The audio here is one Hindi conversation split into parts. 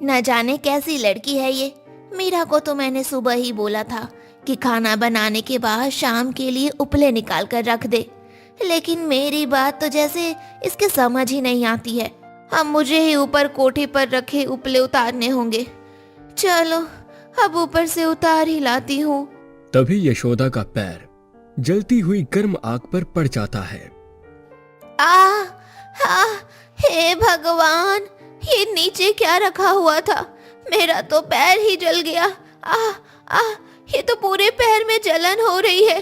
न जाने कैसी लड़की है ये। मीरा को तो मैंने सुबह ही बोला था कि खाना बनाने के बाद शाम के लिए उपले निकाल कर रख दे, लेकिन मेरी बात तो जैसे इसके समझ ही नहीं आती है। अब मुझे ही ऊपर कोठे पर रखे उपले उतारने होंगे। चलो अब ऊपर से उतार ही लाती हूँ। तभी यशोदा का पैर जलती हुई गर्म आग पर पड़ जाता है। आ, आ, हे भगवान, ये नीचे क्या रखा हुआ था? मेरा तो पैर ही जल गया। ये तो पूरे पैर में जलन हो रही है।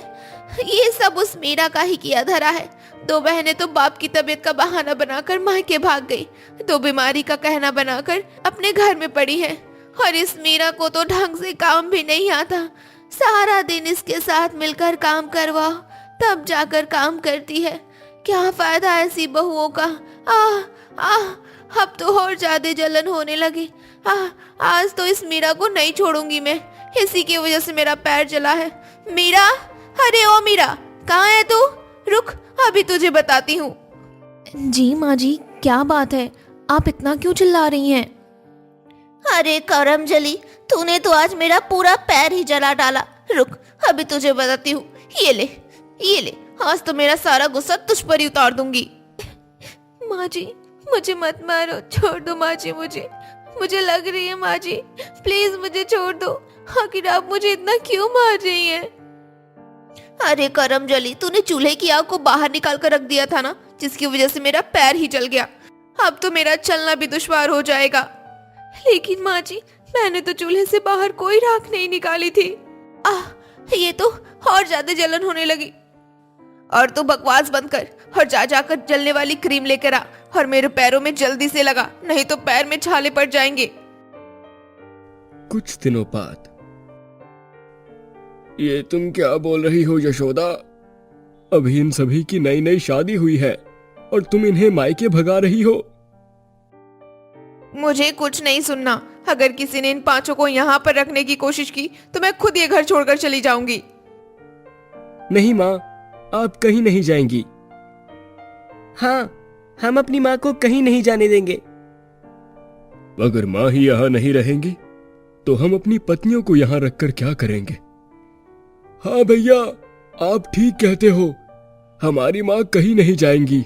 ये सब उस मीरा का ही किया धरा है। दो बहनें तो बाप की तबीयत का बहाना बनाकर मायके भाग गई, दो बीमारी का कहना बनाकर अपने घर में पड़ी है। और इस मीरा को तो ढंग से काम भी नहीं आता। सारा दिन इसके साथ मिलकर काम करवाओ तब जाकर काम करती है। क्या फायदा ऐसी बहुओं का। अब तो और ज्यादा जलन होने लगी। आज तो इस मीरा को नहीं छोड़ूंगी मैं। इसी की वजह से मेरा पैर जला है। मीरा, अरे ओ मीरा, कहाँ है तू? रुक, अभी तुझे बताती हूँ। जी माँ जी, क्या बात है? आप इतना क्यों चिल्ला रही हैं? अरे करमजली, तूने तो आज मेरा पूरा पैर ही जला डाला। रुक, अभी तुझे बताती हूँ। ये ले, आज तो मेरा सारा गुस्सा तुझ पर ही उतार दूंगी। माँ जी, मुझे मत मारो, छोड़ दो माँ जी। मुझे लग रही है माँ जी, प्लीज मुझे छोड़ दो। आखिर आप मुझे इतना क्यों मार रही हैं? अरे करमजली, तूने चूल्हे की आग को बाहर निकाल कर रख दिया था ना, जिसकी वजह से मेरा पैर ही जल गया। अब तो मेरा चलना भी दुश्वार हो जाएगा। लेकिन माँ जी, मैंने तो चूल्हे से बाहर कोई राख नहीं निकाली थी। ये तो और ज्यादा जलन होने लगी। और तू बकवास बंद कर और जाकर जलने वाली क्रीम लेकर आ और मेरे पैरों में जल्दी से लगा, नहीं तो पैर में छाले पड़ जाएंगे। कुछ दिनों बाद। ये तुम क्या बोल रही हो यशोदा? अभी इन सभी की नई नई शादी हुई है और तुम इन्हें मायके भगा रही हो? मुझे कुछ नहीं सुनना। अगर किसी ने इन पांचों को यहाँ पर रखने की कोशिश की तो मैं खुद ये घर छोड़कर चली जाऊंगी। नहीं माँ, आप कहीं नहीं जाएंगी। हाँ, हम अपनी माँ को कहीं नहीं जाने देंगे। अगर माँ ही यहाँ नहीं रहेंगी तो हम अपनी पत्नियों को यहाँ रखकर क्या करेंगे? हाँ भैया, आप ठीक कहते हो, हमारी माँ कहीं नहीं जाएंगी।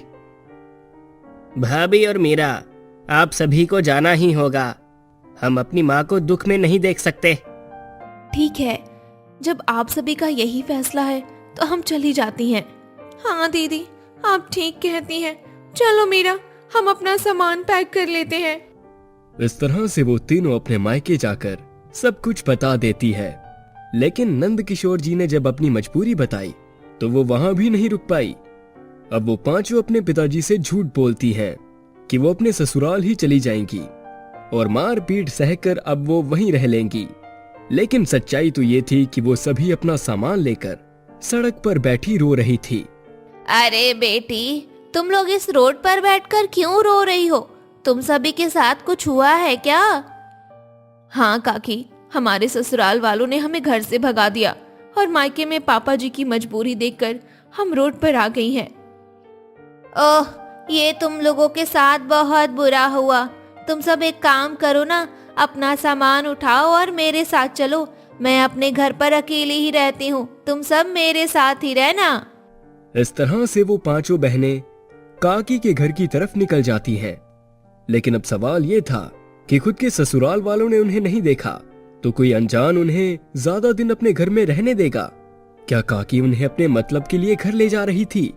भाभी और मीरा, आप सभी को जाना ही होगा। हम अपनी माँ को दुख में नहीं देख सकते। ठीक है, जब आप सभी का यही फैसला है तो हम चली जाती हैं। हाँ दीदी, आप ठीक कहती हैं। चलो मीरा, हम अपना सामान पैक कर लेते हैं। इस तरह से वो तीनों अपने मायके जाकर सब कुछ बता देती है। लेकिन नंद किशोर जी ने जब अपनी मजबूरी बताई तो वो वहां भी नहीं रुक पाई। अब वो पांचों अपने पिताजी से झूठ बोलती हैं कि वो अपने ससुराल ही चली जाएंगी और मार पीट सहकर अब वो वहीं रह लेंगी। लेकिन सच्चाई तो ये थी कि वो सभी अपना सामान लेकर सड़क पर बैठी रो रही थी। अरे बेटी, तुम लोग इस रोड पर बैठकर क्यों रो रही हो? तुम सभी के साथ कुछ हुआ है क्या? हाँ काकी, हमारे ससुराल वालों ने हमें घर से भगा दिया और मायके में पापा जी की मजबूरी देखकर हम रोड पर आ गई हैं। ओह, ये तुम लोगों के साथ बहुत बुरा हुआ। तुम सब एक काम करो ना, अपना सामान उठाओ और मेरे साथ चलो। मैं अपने घर पर अकेली ही रहती हूँ, तुम सब मेरे साथ ही रहना। इस तरह से वो पांचों बहनें काकी के घर की तरफ निकल जाती हैं। लेकिन अब सवाल ये था कि खुद के ससुराल वालों ने उन्हें नहीं देखा तो कोई अनजान उन्हें ज्यादा दिन अपने घर में रहने देगा? क्या काकी उन्हें अपने मतलब के लिए घर ले जा रही थी?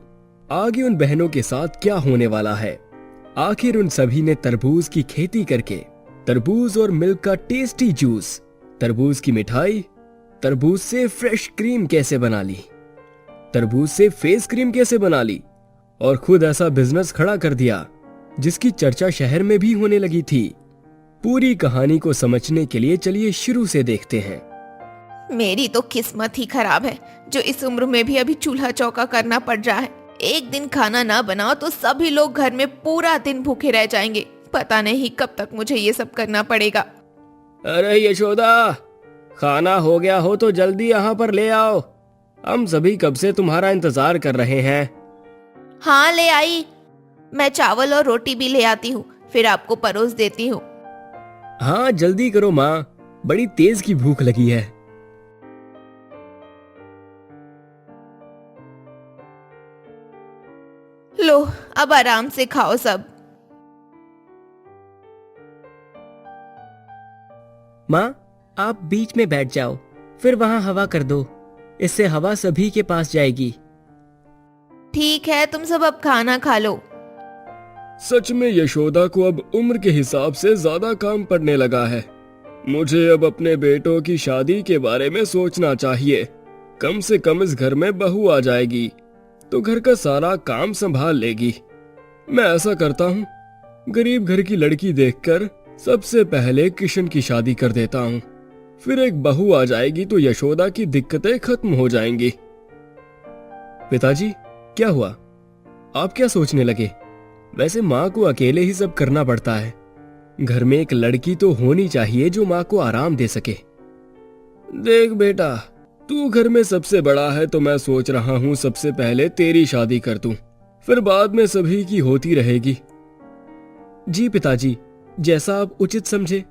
आगे उन बहनों के साथ क्या होने वाला है? आखिर उन सभी ने तरबूज की खेती करके तरबूज और मिल्क का टेस्टी जूस, तरबूज की मिठाई, तरबूज से फ्रेश क्रीम कैसे बना ली, तरबूज से फेस क्रीम कैसे बना ली और खुद ऐसा बिजनेस खड़ा कर दिया जिसकी चर्चा शहर में भी होने लगी थी। पूरी कहानी को समझने के लिए चलिए शुरू से देखते हैं। मेरी तो किस्मत ही खराब है जो इस उम्र में भी अभी चूल्हा चौका करना पड़ रहा है। एक दिन खाना ना बनाओ तो सभी लोग घर में पूरा दिन भूखे रह जाएंगे। पता नहीं कब तक मुझे ये सब करना पड़ेगा। अरे यशोदा, खाना हो गया हो तो जल्दी यहाँ पर ले आओ। हम सभी कब से तुम्हारा इंतजार कर रहे हैं। हाँ ले आई। मैं चावल और रोटी भी ले आती हूँ, फिर आपको परोस देती हूँ। हाँ जल्दी करो माँ, बड़ी तेज की भूख लगी है। लो अब आराम से खाओ सब। माँ आप बीच में बैठ जाओ, फिर वहाँ हवा कर दो, इससे हवा सभी के पास जाएगी। ठीक है, तुम सब अब खाना खा लो। सच में यशोदा को अब उम्र के हिसाब से ज्यादा काम पड़ने लगा है। मुझे अब अपने बेटों की शादी के बारे में सोचना चाहिए। कम से कम इस घर में बहू आ जाएगी तो घर का सारा काम संभाल लेगी। मैं ऐसा करता हूँ, गरीब घर की लड़की देखकर सबसे पहले किशन की शादी कर देता हूँ, फिर एक बहू आ जाएगी तो यशोदा की दिक्कतें खत्म हो जाएंगी। पिताजी क्या हुआ, आप क्या सोचने लगे? वैसे माँ को अकेले ही सब करना पड़ता है, घर में एक लड़की तो होनी चाहिए जो माँ को आराम दे सके। देख बेटा, तू घर में सबसे बड़ा है तो मैं सोच रहा हूँ सबसे पहले तेरी शादी कर दूं, फिर बाद में सभी की होती रहेगी। जी पिताजी, जैसा आप उचित समझे।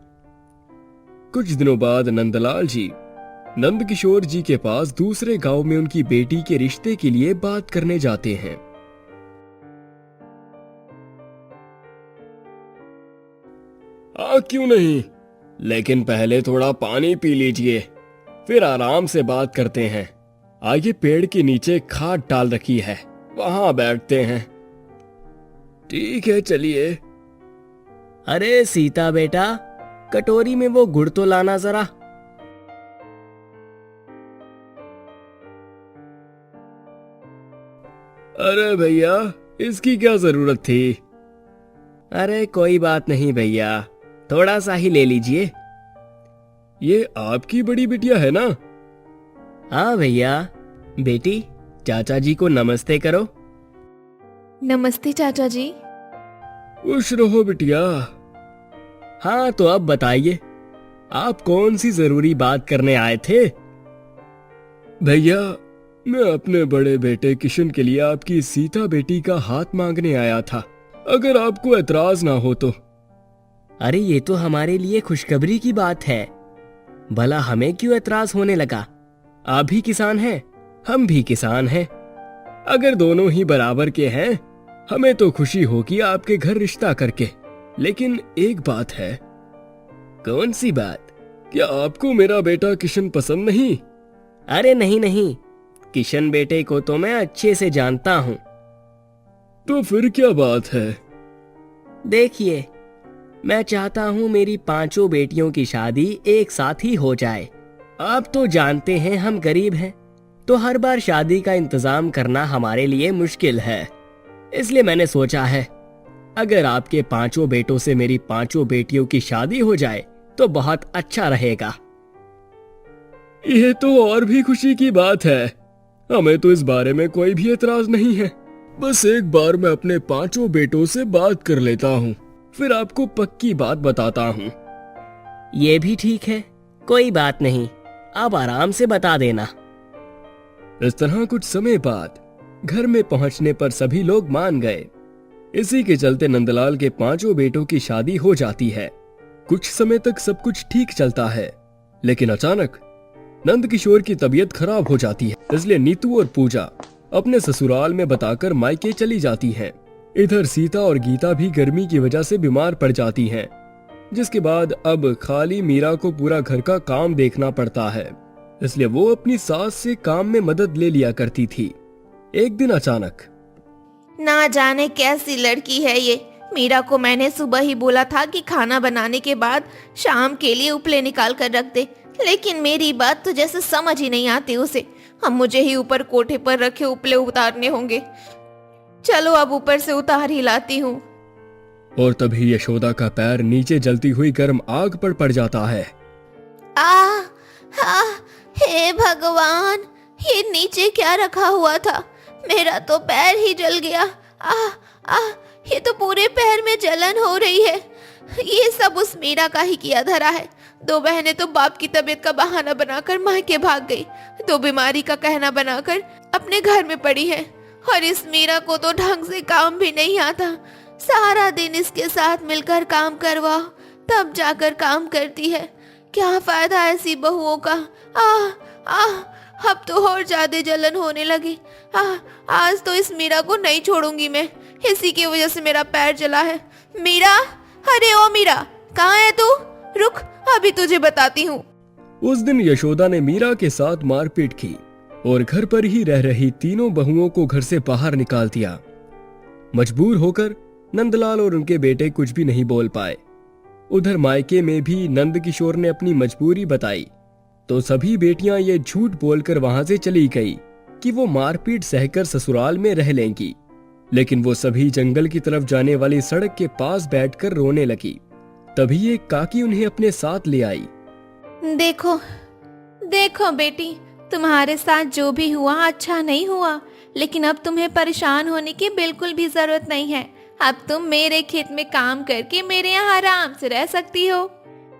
कुछ दिनों बाद नंदलाल जी नंदकिशोर जी के पास दूसरे गांव में उनकी बेटी के रिश्ते के लिए बात करने जाते हैं। क्यों नहीं, लेकिन पहले थोड़ा पानी पी लीजिए, फिर आराम से बात करते हैं। आगे पेड़ के नीचे खाट डाल रखी है, वहां बैठते हैं। ठीक है चलिए। अरे सीता बेटा, कटोरी में वो गुड़ तो लाना जरा। अरे भैया, इसकी क्या जरूरत थी? अरे कोई बात नहीं भैया, थोड़ा सा ही ले लीजिए। ये आपकी बड़ी बिटिया है ना? हाँ भैया। बेटी, चाचा जी को नमस्ते करो। नमस्ते चाचा जी। खुश रहो बिटिया। हाँ तो अब बताइए, आप कौन सी जरूरी बात करने आए थे? भैया, मैं अपने बड़े बेटे किशन के लिए आपकी सीता बेटी का हाथ मांगने आया था, अगर आपको एतराज ना हो तो। अरे ये तो हमारे लिए खुशखबरी की बात है, भला हमें क्यों एतराज होने लगा? आप भी किसान हैं, हम भी किसान हैं। अगर दोनों ही बराबर के हैं, हमें तो खुशी होगी आपके घर रिश्ता करके। लेकिन एक बात है। कौन सी बात? क्या आपको मेरा बेटा किशन पसंद नहीं? अरे नहीं नहीं, किशन बेटे को तो मैं अच्छे से जानता हूँ। तो फिर क्या बात है? देखिए, मैं चाहता हूँ मेरी 5 बेटियों की शादी एक साथ ही हो जाए। आप तो जानते हैं हम गरीब हैं, तो हर बार शादी का इंतजाम करना हमारे लिए मुश्किल है। इसलिए मैंने सोचा है, अगर आपके 5 बेटों से मेरी 5 बेटियों की शादी हो जाए तो बहुत अच्छा रहेगा। यह तो और भी खुशी की बात है। हमें तो इस बारे में कोई भी एतराज नहीं है। बस एक बार मैं अपने 5 बेटों से बात कर लेता हूँ, फिर आपको पक्की बात बताता हूँ। ये भी ठीक है, कोई बात नहीं, आप आराम से बता देना। इस तरह कुछ समय बाद घर में पहुंचने पर सभी लोग मान गए। इसी के चलते नंदलाल के 5 बेटों की शादी हो जाती है। कुछ समय तक सब कुछ ठीक चलता है, लेकिन अचानक नंदकिशोर की तबीयत खराब हो जाती है। इसलिए नीतू और पूजा अपने ससुराल में बताकर मायके चली जाती हैं। इधर सीता और गीता भी गर्मी की वजह से बीमार पड़ जाती हैं, जिसके बाद अब खाली मीरा को पूरा घर का काम देखना पड़ता है। इसलिए वो अपनी सास से काम में मदद ले लिया करती थी। एक दिन अचानक, ना जाने कैसी लड़की है ये। मीरा को मैंने सुबह ही बोला था कि खाना बनाने के बाद शाम के लिए उपले निकाल कर रख दे, लेकिन मेरी बात तो जैसे समझ ही नहीं आती उसे। हम मुझे ही ऊपर कोठे पर रखे उपले उतारने होंगे। चलो अब ऊपर से उतार ही लाती हूँ। और तभी यशोदा का पैर नीचे जलती हुई गर्म आग पर पड़ जाता है। हे भगवान, ये नीचे क्या रखा हुआ था? मेरा तो पैर ही जल गया। ये तो पूरे पैर में जलन हो रही है। ये सब उस मीरा का ही किया धरा है। 2 बहनें तो बाप की तबीयत का बहाना बनाकर मायके भाग गई, 2 बीमारी का कहना बनाकर अपने घर में पड़ी है। और इस मीरा को तो ढंग से काम भी नहीं आता। सारा दिन इसके साथ मिलकर काम करवाओ, तब जाकर काम करती है। क्या फायदा ऐसी बहुओं का। आह आह, अब तो और ज्यादा जलन होने लगी। आज तो इस मीरा को नहीं छोड़ूंगी मैं। इसी की वजह से मेरा पैर जला है। मीरा, अरे ओ मीरा, कहाँ है तू? रुक, अभी तुझे बताती हूँ। उस दिन यशोदा ने मीरा के साथ मारपीट की और घर पर ही रह रही तीनों बहुओं को घर से बाहर निकाल दिया। मजबूर होकर नंदलाल और उनके बेटे कुछ भी नहीं बोल पाए। उधर मायके में भी नंद किशोर ने अपनी मजबूरी बताई तो सभी बेटियां ये झूठ बोलकर वहां से चली गई कि वो मारपीट सहकर ससुराल में रह लेंगी। लेकिन वो सभी जंगल की तरफ जाने वाली सड़क के पास बैठकर रोने लगी। तभी एक काकी उन्हें अपने साथ ले आई। देखो देखो बेटी, तुम्हारे साथ जो भी हुआ अच्छा नहीं हुआ, लेकिन अब तुम्हें परेशान होने की बिल्कुल भी जरूरत नहीं है। अब तुम मेरे खेत में काम करके मेरे यहाँ आराम से रह सकती हो।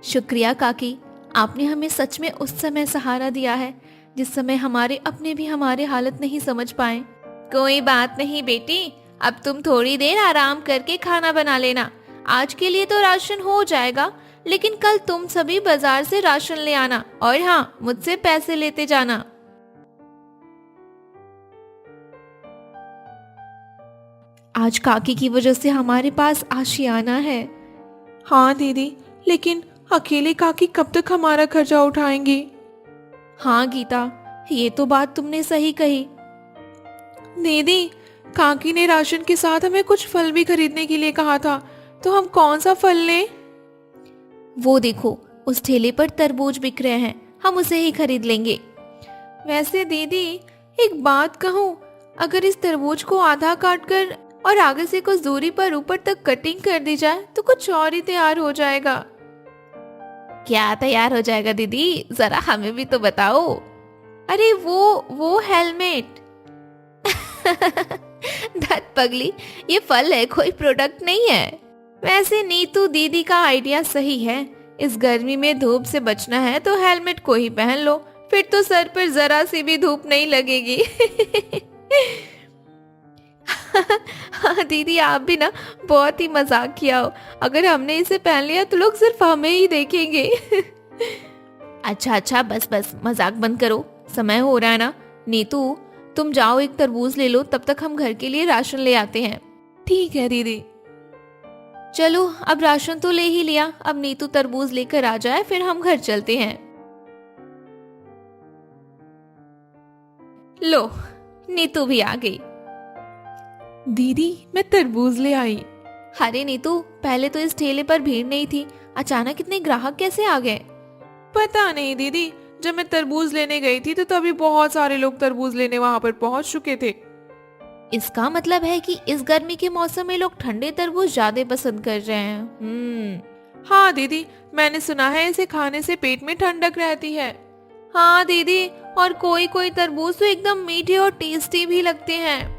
शुक्रिया काकी, आपने हमें सच में उस समय सहारा दिया है जिस समय हमारे अपने भी हमारे हालत नहीं समझ पाए। कोई बात नहीं बेटी, अब तुम थोड़ी देर आराम करके खाना बना लेना। आज के लिए तो राशन हो जाएगा, लेकिन कल तुम सभी बाजार से राशन ले आना और हाँ, मुझसे पैसे लेते जाना। आज काकी की वजह से हमारे पास आशियाना है। हाँ दीदी, लेकिन अकेले काकी कब तक हमारा खर्चा उठाएंगी? हाँ गीता, ये तो बात तुमने सही कही। दीदी, काकी ने राशन के साथ हमें कुछ फल भी खरीदने के लिए कहा था, तो हम कौन सा फल लें? वो देखो, उस ठेले पर तरबूज बिक रहे हैं, हम उसे ही खरीद लेंगे। वैसे दीदी, एक बात कहूँ, अगर इस तरबूज को आधा काट कर और आगे से कुछ दूरी पर ऊपर तक कटिंग कर दी जाए तो कुछ और ही तैयार हो जाएगा। क्या तैयार हो जाएगा दीदी, जरा हमें भी तो बताओ। अरे वो हेलमेट। धत पगली, ये फल है, कोई प्रोडक्ट नहीं है। वैसे नीतू दीदी का आइडिया सही है। इस गर्मी में धूप से बचना है तो हेलमेट को ही पहन लो, फिर तो सर पर जरा सी भी धूप नहीं लगेगी। हाँ दीदी, आप भी ना बहुत ही मजाक किया हो। अगर हमने इसे पहन लिया तो लोग सिर्फ हमें ही देखेंगे। अच्छा बस मजाक बंद करो, समय हो रहा है ना। नीतू, तुम जाओ एक तरबूज ले लो, तब तक हम घर के लिए राशन ले आते हैं। ठीक है दीदी। चलो, अब राशन तो ले ही लिया, अब नीतू तरबूज लेकर आ जाए, फिर हम घर चलते हैं। लो, नीतू भी आ गई। दीदी, मैं तरबूज ले आई। अरे नीतू, पहले तो इस ठेले पर भीड़ नहीं थी, अचानक इतने ग्राहक कैसे आ गए? पता नहीं दीदी, जब मैं तरबूज लेने गई थी तो तभी बहुत सारे लोग तरबूज लेने वहां पर पहुंच चुके थे। इसका मतलब है कि इस गर्मी के मौसम में लोग ठंडे तरबूज ज्यादा पसंद कर रहे हैं। हाँ दीदी, मैंने सुना है इसे खाने से पेट में ठंडक रहती है। हाँ दीदी, और कोई कोई तरबूज तो एकदम मीठे और टेस्टी भी लगते हैं।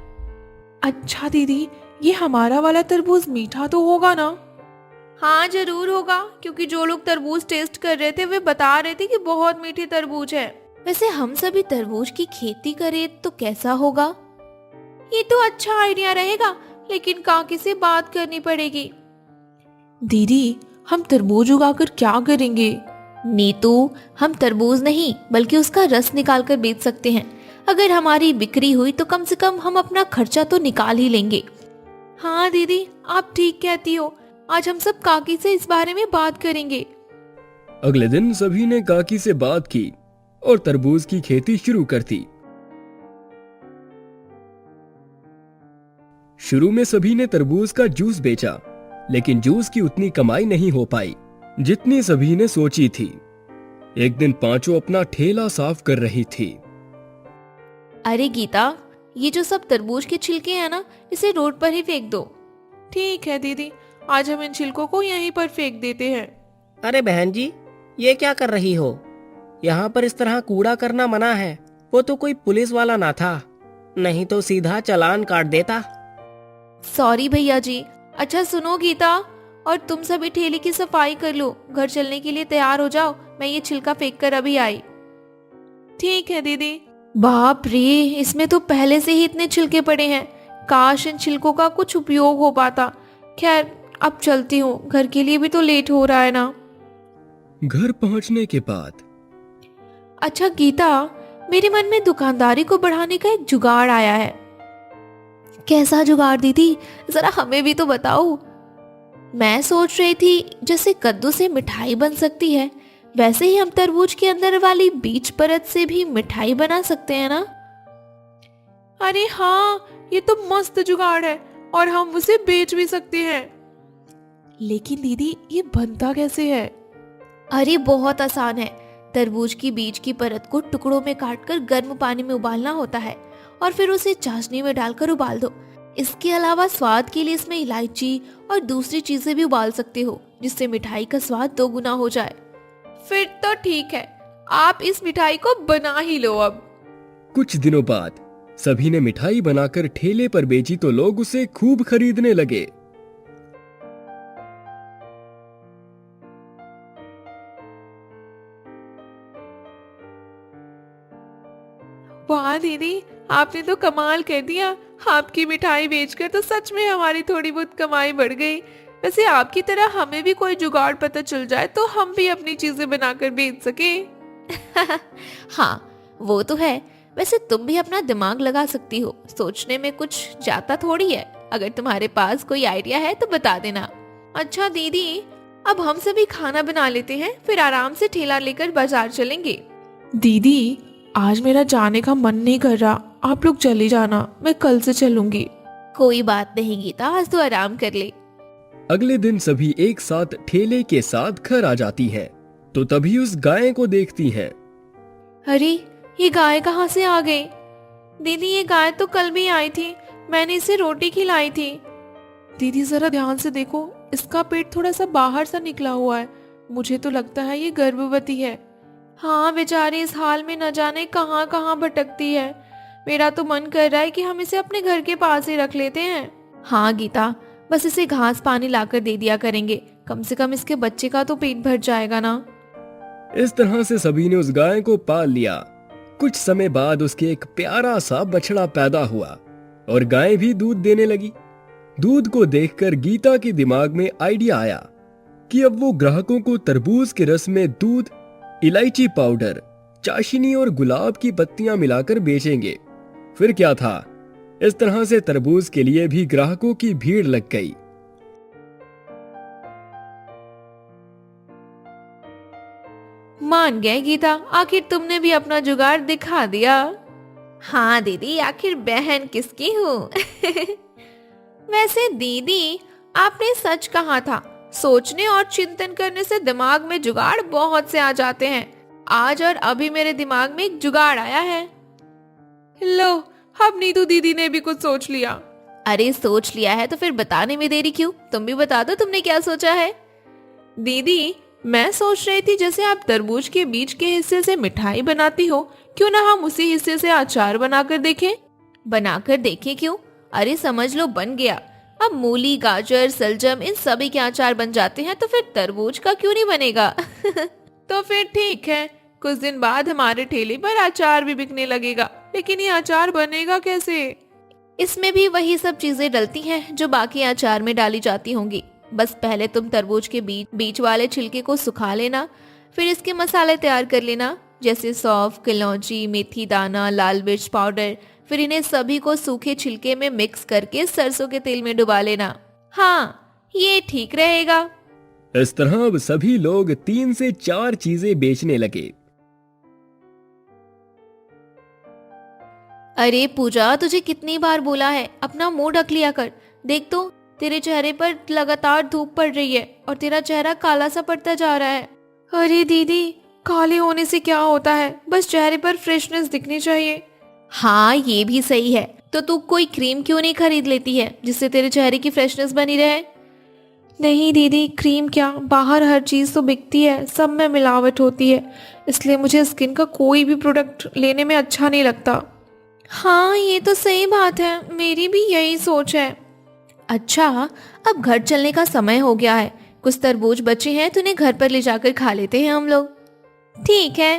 अच्छा दीदी, ये हमारा वाला तरबूज मीठा तो होगा ना? हाँ जरूर होगा, क्योंकि जो लोग तरबूज टेस्ट कर रहे थे वे बता रहे थे कि बहुत मीठे तरबूज है। वैसे हम सभी तरबूज की खेती करें तो कैसा होगा? ये तो अच्छा आइडिया रहेगा, लेकिन काकी से बात करनी पड़ेगी। दीदी, हम तरबूज उगाकर क्या करेंगे? नीतू, हम तरबूज नहीं बल्कि उसका रस निकाल कर बेच सकते हैं। अगर हमारी बिक्री हुई तो कम से कम हम अपना खर्चा तो निकाल ही लेंगे। हाँ दीदी, आप ठीक कहती हो। आज हम सब काकी से इस बारे में बात करेंगे। अगले दिन सभी ने काकी से बात की और तरबूज की खेती शुरू कर दी। शुरू में सभी ने तरबूज का जूस बेचा, लेकिन जूस की उतनी कमाई नहीं हो पाई जितनी सभी ने सोची थी। एक दिन पांचों अपना ठेला साफ कर रही थी। अरे गीता, ये जो सब तरबूज के छिलके हैं ना, इसे रोड पर ही फेंक दो। ठीक है दीदी, आज हम इन छिलकों को यहीं पर फेंक देते हैं। अरे बहन जी, ये क्या कर रही हो? यहाँ पर इस तरह कूड़ा करना मना है। वो तो कोई पुलिस वाला ना था, नहीं तो सीधा चालान काट देता। सॉरी भैया जी। अच्छा सुनो गीता, और तुम सभी ठेले की सफाई कर लो, घर चलने के लिए तैयार हो जाओ। मैं ये छिलका फेंक कर अभी आई। ठीक है दीदी। बाप रे, इसमें तो पहले से ही इतने छिलके पड़े हैं। काश इन छिलकों का कुछ उपयोग हो पाता। खैर, अब चलती हूँ, घर के लिए भी तो लेट हो रहा है ना। घर पहुंचने के बाद अच्छा गीता, मेरे मन में दुकानदारी को बढ़ाने का एक जुगाड़ आया है। कैसा जुगाड़ दीदी, जरा हमें भी तो बताओ। मैं सोच रही थी जैसे कद्दू से मिठाई बन सकती है, वैसे ही हम तरबूज के अंदर वाली बीज परत से भी मिठाई बना सकते हैं ना। अरे हाँ, ये तो मस्त जुगाड़ है और हम उसे बेच भी सकते हैं। लेकिन दीदी, ये बनता कैसे है? अरे बहुत आसान है। तरबूज की बीज की परत को टुकड़ों में काटकर गर्म पानी में उबालना होता है और फिर उसे चाशनी में डालकर उबाल दो। इसके अलावा स्वाद के लिए इसमें इलायची और दूसरी चीजें भी उबाल सकते हो, जिससे मिठाई का स्वाद दोगुना हो जाए। फिर तो ठीक है, आप इस मिठाई को बना ही लो अब। कुछ दिनों बाद सभी ने मिठाई बनाकर ठेले पर बेची तो लोग उसे खूब खरीदने लगे। वाह दीदी, आपने तो कमाल कर दिया। आपकी मिठाई बेचकर तो सच में हमारी थोड़ी बहुत कमाई बढ़ गई। वैसे आपकी तरह हमें भी कोई जुगाड़ पता चल जाए तो हम भी अपनी चीजें बनाकर बेच सके। हाँ, वो तो है। वैसे तुम भी अपना दिमाग लगा सकती हो, सोचने में कुछ जाता थोड़ी है। अगर तुम्हारे पास कोई आइडिया है तो बता देना। अच्छा दीदी, अब हम सभी खाना बना लेते हैं, फिर आराम से ठेला लेकर बाजार चलेंगे। दीदी, आज मेरा जाने का मन नहीं कर रहा, आप लोग चले जाना, मैं कल से चलूंगी। कोई बात नहीं गीता, आज तो आराम कर ले। अगले दिन सभी एक साथ ठेले के साथ घर आ जाती हैं, तो तभी उस गाय को देखती हैं। अरे, ये गाय कहाँ से आ गई? दीदी, ये गाय तो कल भी आई थी, मैंने इसे रोटी खिलाई थी। दीदी जरा ध्यान से देखो, इसका पेट थोड़ा सा बाहर सा निकला हुआ है। मुझे तो लगता है ये गर्भवती है। हाँ, बेचारी इस हाल में न जाने कहाँ कहाँ भटकती है। मेरा तो मन कर रहा है कि हम इसे अपने घर के पास ही रख लेते हैं। हाँ गीता, बस इसे घास पानी लाकर दे दिया करेंगे, कम से कम इसके बच्चे का तो पेट भर जाएगा ना। इस तरह से सभी ने उस गाय को पाल लिया। कुछ समय बाद उसके एक प्यारा सा बछड़ा पैदा हुआ और गाय भी दूध देने लगी। दूध को देखकर गीता के दिमाग में आइडिया आया कि अब वो ग्राहकों को तरबूज के रस में दूध, इलायची पाउडर, चाशनी और गुलाब की पत्तियां मिलाकर बेचेंगे। फिर क्या था, इस तरह से तरबूज के लिए भी ग्राहकों की भीड़ लग गई। मान गए गीता, आखिर तुमने भी अपना जुगाड़ दिखा दिया। हाँ दीदी, आखिर बहन किसकी हूँ। वैसे दीदी, आपने सच कहा था, सोचने और चिंतन करने से दिमाग में जुगाड़ बहुत से आ जाते हैं। आज और अभी मेरे दिमाग में एक जुगाड़ आया है। लो, अब नीतू दीदी ने भी कुछ सोच लिया। अरे सोच लिया है तो फिर बताने में देरी क्यों? तुम भी बता दो, तुमने क्या सोचा है? दीदी, मैं सोच रही थी जैसे आप तरबूज के बीज के हिस्से से मिठाई बनाती हो, क्यों ना हम उसी हिस्से से अचार बनाकर देखें। बनाकर देखें क्यों? अरे समझ लो बन गया। अब मूली, गाजर, सलजम इन सभी के अचार बन जाते हैं, तो फिर तरबूज का क्यों नहीं बनेगा? तो फिर ठीक है, कुछ दिन बाद हमारे ठेले पर अचार भी बिकने लगेगा। लेकिन ये अचार बनेगा कैसे? इसमें भी वही सब चीजें डलती हैं जो बाकी अचार में डाली जाती होंगी। बस पहले तुम तरबूज के बीच वाले छिलके को सुखा लेना, फिर इसके मसाले तैयार कर लेना, जैसे सौंफ, कलौंजी, मेथी दाना, लाल मिर्च पाउडर। फिर इन्हें सभी को सूखे छिलके में मिक्स करके सरसों के तेल में डुबा लेना। हाँ, ये ठीक रहेगा। इस तरह अब सभी लोग 3 से 4 चीजें बेचने लगे। अरे पूजा, तुझे कितनी बार बोला है अपना मुंह ढक लिया कर। देख तो, तेरे चेहरे पर लगातार धूप पड़ रही है और तेरा चेहरा काला सा पड़ता जा रहा है। अरे दीदी, काले होने से क्या होता है, बस चेहरे पर फ्रेशनेस दिखनी चाहिए। हाँ, ये भी सही है। तो तू कोई क्रीम क्यों नहीं खरीद लेती है जिससे तेरे चेहरे की फ्रेशनेस बनी रहे? नहीं दीदी, क्रीम क्या, बाहर हर चीज तो बिकती है, सब में मिलावट होती है, इसलिए मुझे स्किन का कोई भी प्रोडक्ट लेने में अच्छा नहीं लगता। हाँ, ये तो सही बात है, मेरी भी यही सोच है। अच्छा, अब घर चलने का समय हो गया है। कुछ तरबूज बचे हैं, तो उन्हें घर पर ले जाकर खा लेते हैं हम लोग। ठीक है।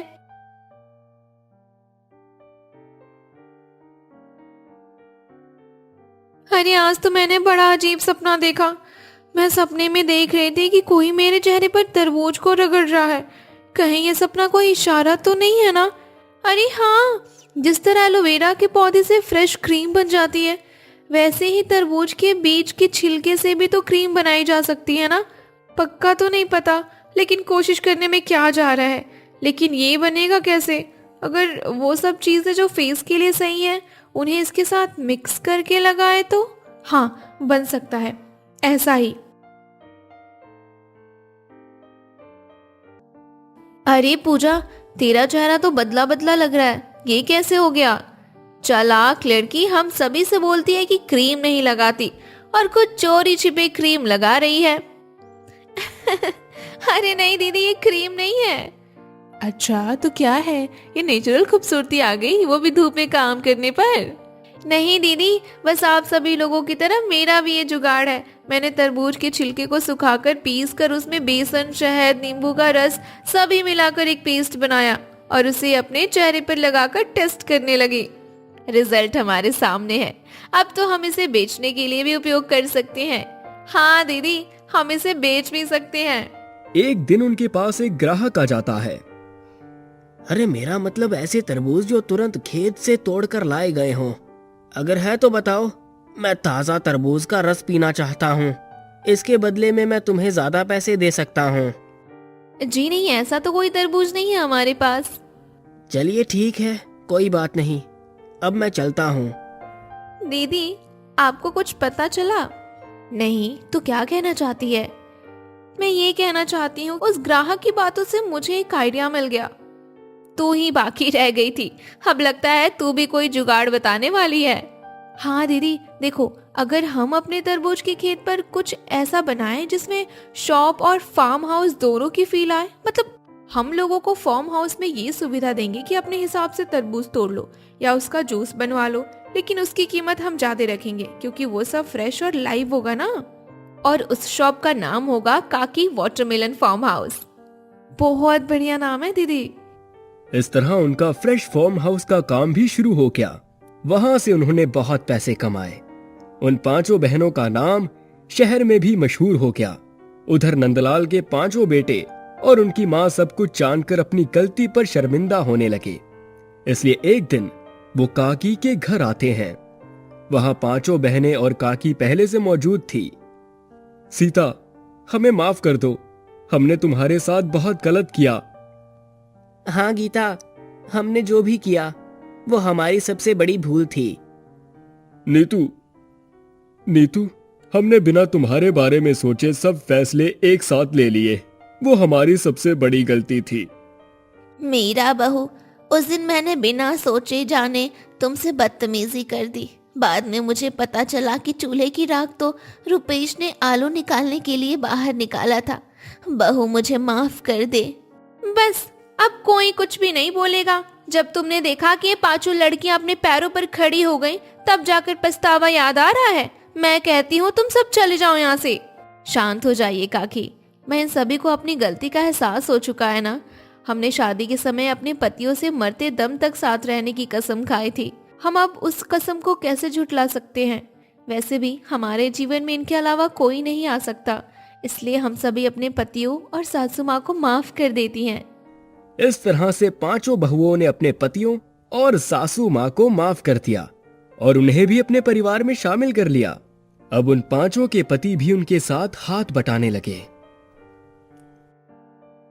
अरे आज तो मैंने बड़ा अजीब सपना देखा। मैं सपने में देख रही थी कि कोई मेरे चेहरे पर तरबूज को रगड़ रहा है। कहीं ये सपना कोई इशारा तो नहीं है ना? अरे हाँ, जिस तरह एलोवेरा के पौधे से फ्रेश क्रीम बन जाती है, वैसे ही तरबूज के बीज के छिलके से भी तो क्रीम बनाई जा सकती है ना। पक्का तो नहीं पता, लेकिन कोशिश करने में क्या जा रहा है। लेकिन ये बनेगा कैसे? अगर वो सब चीजें जो फेस के लिए सही है उन्हें इसके साथ मिक्स करके लगाए तो हाँ, बन सकता है ऐसा ही। अरे पूजा, तेरा चेहरा तो बदला बदला लग रहा है, ये कैसे हो गया? चालाक लड़की हम सभी से बोलती है कि क्रीम नहीं लगाती और कुछ चोरी छिपे क्रीम लगा रही है। अरे नहीं दीदी, ये क्रीम नहीं है। अच्छा तो क्या है? ये नेचुरल खूबसूरती आ गई, वो भी धूप में काम करने पर। नहीं दीदी, बस आप सभी लोगों की तरह मेरा भी ये जुगाड़ है। मैंने तरबूज के छिलके को सुखाकर पीस कर उसमें बेसन, शहद, नींबू का रस सभी मिलाकर एक पेस्ट बनाया और उसे अपने चेहरे पर लगाकर टेस्ट करने लगी। रिजल्ट हमारे सामने है। अब तो हम इसे बेचने के लिए भी उपयोग कर सकते हैं। हाँ दीदी, हम इसे बेच भी सकते हैं। एक दिन उनके पास एक ग्राहक आ जाता है। अरे मेरा मतलब ऐसे तरबूज जो तुरंत खेत से तोड़कर लाए गए हों। अगर है तो बताओ, मैं ताज़ा तरबूज का रस पीना चाहता हूँ। इसके बदले में मैं तुम्हें ज्यादा पैसे दे सकता हूँ। जी नहीं, ऐसा तो कोई तरबूज नहीं है हमारे पास। चलिए ठीक है, कोई बात नहीं, अब मैं चलता हूँ। दीदी, आपको कुछ पता चला? नहीं, तो क्या कहना चाहती है? मैं ये कहना चाहती हूँ, उस ग्राहक की बातों से मुझे एक आइडिया मिल गया। तू ही बाकी रह गई थी। अब लगता है तू भी कोई जुगाड़ बताने वाली है। हाँ दीदी, देखो, अगर हम अपने तरबूज के खेत पर कुछ ऐसा बनाएं जिसमें शॉप और फार्म हाउस दोनों की फील आए, मतलब हम लोगों को फार्म हाउस में ये सुविधा देंगे कि अपने हिसाब से तरबूज तोड़ लो या उसका जूस बनवा लो, लेकिन उसकी कीमत हम ज्यादा रखेंगे क्योंकि वो सब फ्रेश और लाइव होगा ना। और उस शॉप का नाम होगा काकी वाटरमेलन फार्म हाउस। बहुत बढ़िया नाम है दीदी। इस तरह उनका फ्रेश फार्म हाउस का काम भी शुरू हो गया। वहां से उन्होंने बहुत पैसे कमाए। उन पांचों बहनों का नाम शहर में भी मशहूर हो गया। उधर नंदलाल के पांचों बेटे और उनकी माँ सब कुछ जानकर अपनी गलती पर शर्मिंदा होने लगे। इसलिए एक दिन वो काकी के घर आते हैं। वहां पांचों बहनें और काकी पहले से मौजूद थी। सीता, हमें माफ कर दो, हमने तुम्हारे साथ बहुत गलत किया। हाँ गीता, हमने जो भी किया वो हमारी सबसे बड़ी भूल थी। नीतू, हमने बिना तुम्हारे बारे में सोचे सब फैसले एक साथ ले लिए। वो हमारी सबसे बड़ी गलती थी। मेरा बहू, उस दिन मैंने बिना सोचे जाने तुमसे बदतमीजी कर दी। बाद में मुझे पता चला कि चूल्हे की राख तो रुपेश ने आलू निकालने के लिए बाहर निकाला था। बहू, मुझे माफ कर दे। बस अब कोई कुछ भी नहीं बोलेगा। जब तुमने देखा कि ये पांचों लड़कियां अपने पैरों पर खड़ी हो गईं, तब जाकर पछतावा याद आ रहा है। मैं कहती हूँ तुम सब चले जाओ यहाँ से। शांत हो जाइए काकी, मैं इन सभी को अपनी गलती का एहसास हो चुका है ना। हमने शादी के समय अपने पतियों से मरते दम तक साथ रहने की कसम खाई थी। हम अब उस कसम को कैसे झुठला सकते हैं? वैसे भी हमारे जीवन में इनके अलावा कोई नहीं आ सकता, इसलिए हम सभी अपने पतियों और सासू माँ को माफ कर देती हैं। इस तरह से पांचों बहुओं ने अपने पतियों और सासू माँ को माफ कर दिया और उन्हें भी अपने परिवार में शामिल कर लिया। अब उन पांचों के पति भी उनके साथ हाथ बटाने लगे।